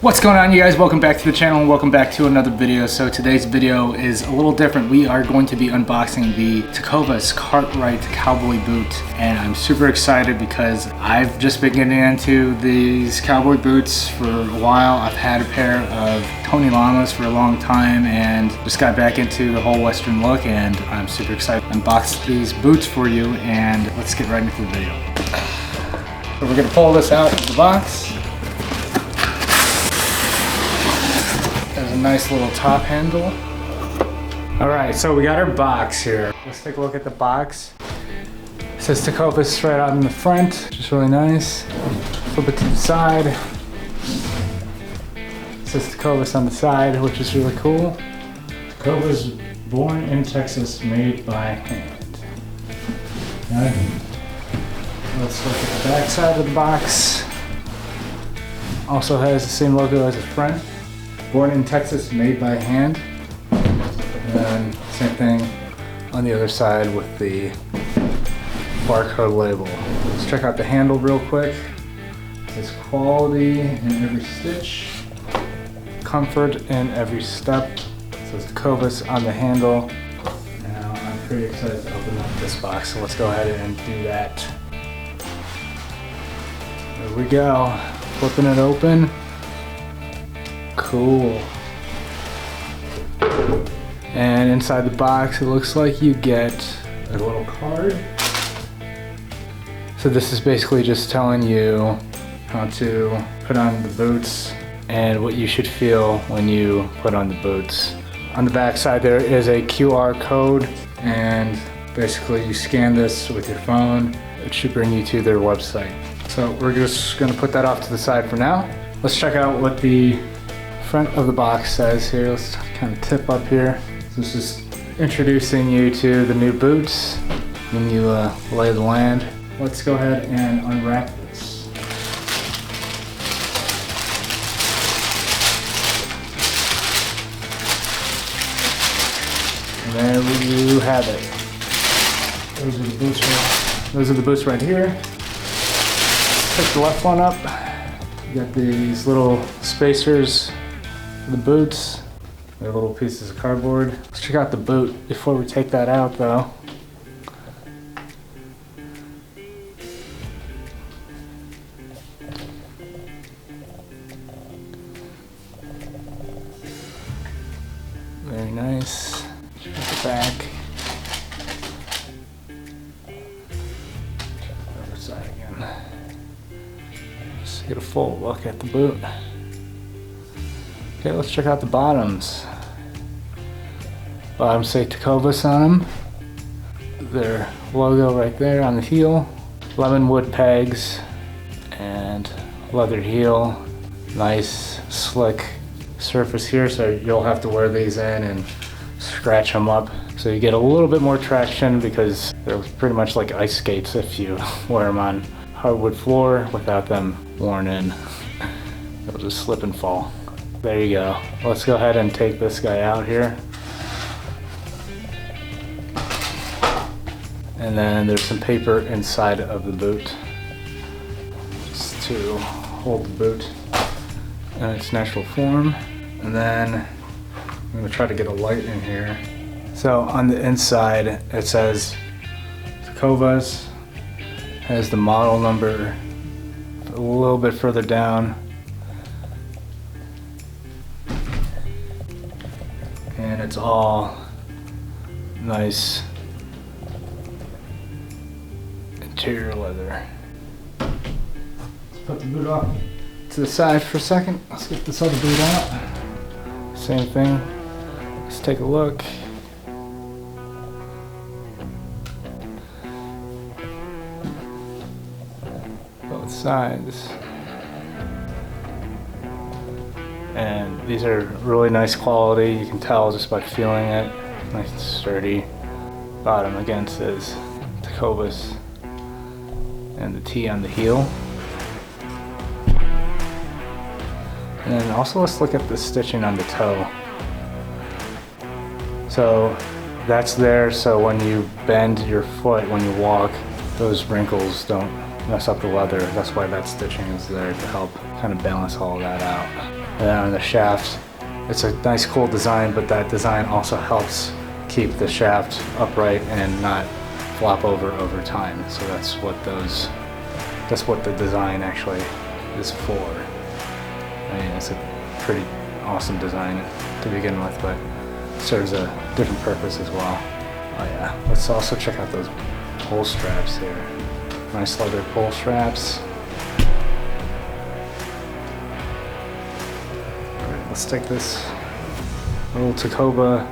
What's going on, you guys? Welcome back to the channel and welcome back to another video. So today's video is a little different. We are going to be unboxing the Tecovas Cartwright Cowboy Boot, and I'm super excited because I've just been getting into these cowboy boots for a while. I've had a pair of Tony Llamas for a long time and just got back into the whole Western look, and I'm super excited to unbox these boots for you, and let's get right into the video. So we're gonna pull this out of the box. There's a nice little top handle. All right, so we got our box here. Let's take a look at the box. It says Tecovas right out in the front, which is really nice. Flip it to the side. It says Tecovas on the side, which is really cool. Tecovas, born in Texas, made by hand. All right. Let's look at the back side of the box. Also has the same logo as the front. Born in Texas, made by hand. And then same thing on the other side with the barcode label. Let's check out the handle real quick. It says quality in every stitch, comfort in every step. It says Tecovas on the handle. Now I'm pretty excited to open up this box, so let's go ahead and do that. There we go. Flipping it open. Cool. And inside the box, it looks like you get a little card. So this is basically just telling you how to put on the boots and what you should feel when you put on the boots. On the back side there is a QR code, and basically you scan this with your phone. It should bring you to their website. So we're just gonna put that off to the side for now. Let's check out what the front of the box says here. Let's kind of tip up here. This is introducing you to the new boots, when you lay the land. Let's go ahead and unwrap this. And there you have it. Those are the boots right, those are the boots right here. Pick the left one up. You got these little spacers for the boots. They're little pieces of cardboard. Let's check out the boot before we take that out though. Very nice. Check out the back. Other side again. Let's get a full look at the boot. Okay, let's check out the bottoms. Bottoms say Tecovas on them. Their logo right there on the heel. Lemon wood pegs and leather heel. Nice slick surface here, so you'll have to wear these in and scratch them up. So you get a little bit more traction because they're pretty much like ice skates if you wear them on hardwood floor without them worn in. It'll just slip and fall. There you go. Let's go ahead and take this guy out here. And then there's some paper inside of the boot just to hold the boot in its natural form. And then I'm going to try to get a light in here. So on the inside it says Tecovas, has the model number a little bit further down. And it's all nice interior leather. Let's put the boot off to the side for a second. Let's get this other boot out. Same thing. Let's take a look. Both sides. And these are really nice quality. You can tell just by feeling it. Nice and sturdy. Bottom again says Tecovas and the T on the heel. And then also let's look at the stitching on the toe. So that's there so when you bend your foot when you walk, those wrinkles don't mess up the leather. That's why that stitching is there to help kind of balance all of that out. on the shaft. It's a nice, cool design, but that design also helps keep the shaft upright and not flop over time. So that's what the design actually is for. I mean, it's a pretty awesome design to begin with, but serves a different purpose as well. Oh yeah, let's also check out those pull straps here. Nice leather pull straps. Alright, let's take this little Tecova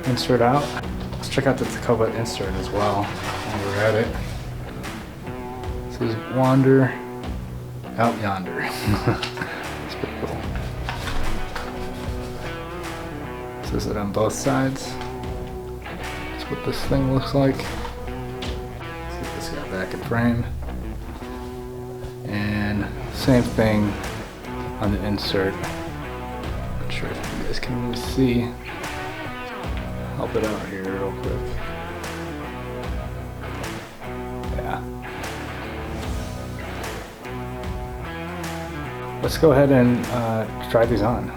insert out. Let's check out the Tecova insert as well while we're at it. This is Wander Out Yonder. It's pretty cool. This is it on both sides. That's what this thing looks like. Let's get this guy back in frame. And same thing on the insert. Not sure if you guys can really see. Help it out here real quick. Yeah. Let's go ahead and try these on.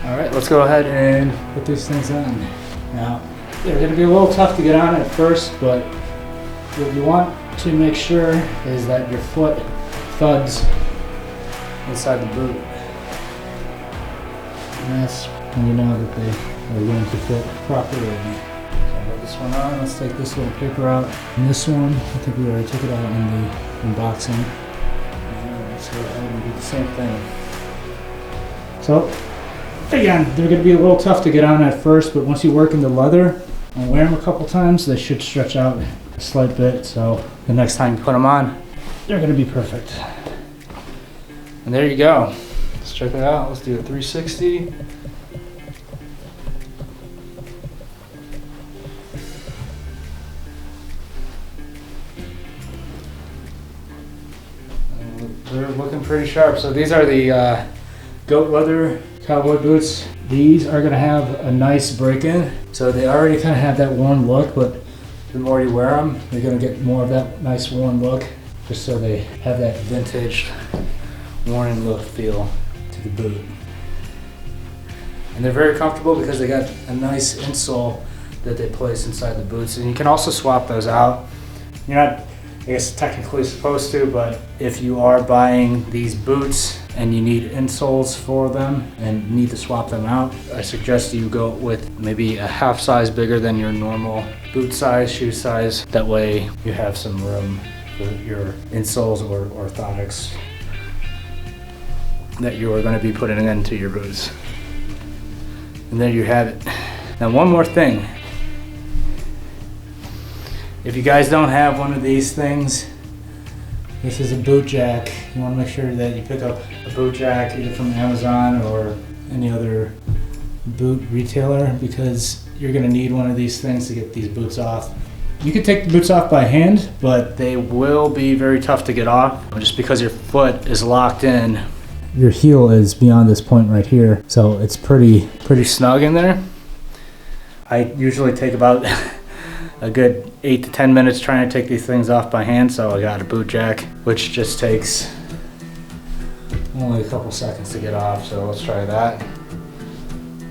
Alright, let's go ahead and put these things on. Now, they're going to be a little tough to get on at first, but what you want to make sure is that your foot thuds inside the boot. And that's when you know that they are going to fit properly. So I'll put this one on. Let's take this little paper out. And this one, I think we already took it out in the unboxing. And let's go ahead and do the same thing. So, again, they're going to be a little tough to get on at first, but once you work in the leather and wear them a couple times, they should stretch out a slight bit. So the next time you put them on, they're going to be perfect. And there you go. Let's check it out. Let's do a 360. They're looking pretty sharp. So these are the goat leather cowboy boots. These are gonna have a nice break-in. So they already kind of have that worn look, but the more you wear them, you're gonna get more of that nice worn look, just so they have that vintage worn look feel to the boot. And they're very comfortable because they got a nice insole that they place inside the boots. And you can also swap those out. You're not, I guess, technically supposed to, but if you are buying these boots and you need insoles for them and need to swap them out, I suggest you go with maybe a half size bigger than your normal boot size, shoe size. That way you have some room for your insoles or orthotics that you are going to be putting into your boots. And there you have it. Now one more thing. If you guys don't have one of these things, this is a boot jack. You want to make sure that you pick up a boot jack either from Amazon or any other boot retailer, because you're going to need one of these things to get these boots off. You can take the boots off by hand, but they will be very tough to get off just because your foot is locked in. Your heel is beyond this point right here, so it's pretty snug in there. I usually take about a good 8 to 10 minutes trying to take these things off by hand, so I got a boot jack, which just takes only a couple seconds to get off. So let's try that,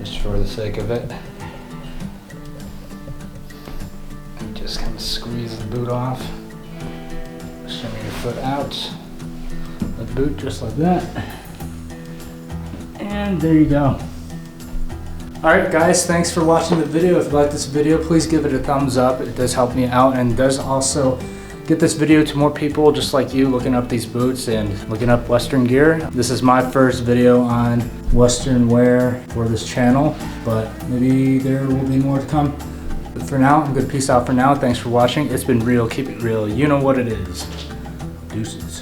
just for the sake of it. And just kind of squeeze the boot off, shimmy your foot out, the boot just like that. And there you go. Alright guys, thanks for watching the video. If you like this video, please give it a thumbs up. It does help me out and does also get this video to more people just like you looking up these boots and looking up Western gear. This is my first video on Western wear for this channel, but maybe there will be more to come. But for now, I'm gonna peace out for now. Thanks for watching. It's been real. Keep it real. You know what it is. Deuces.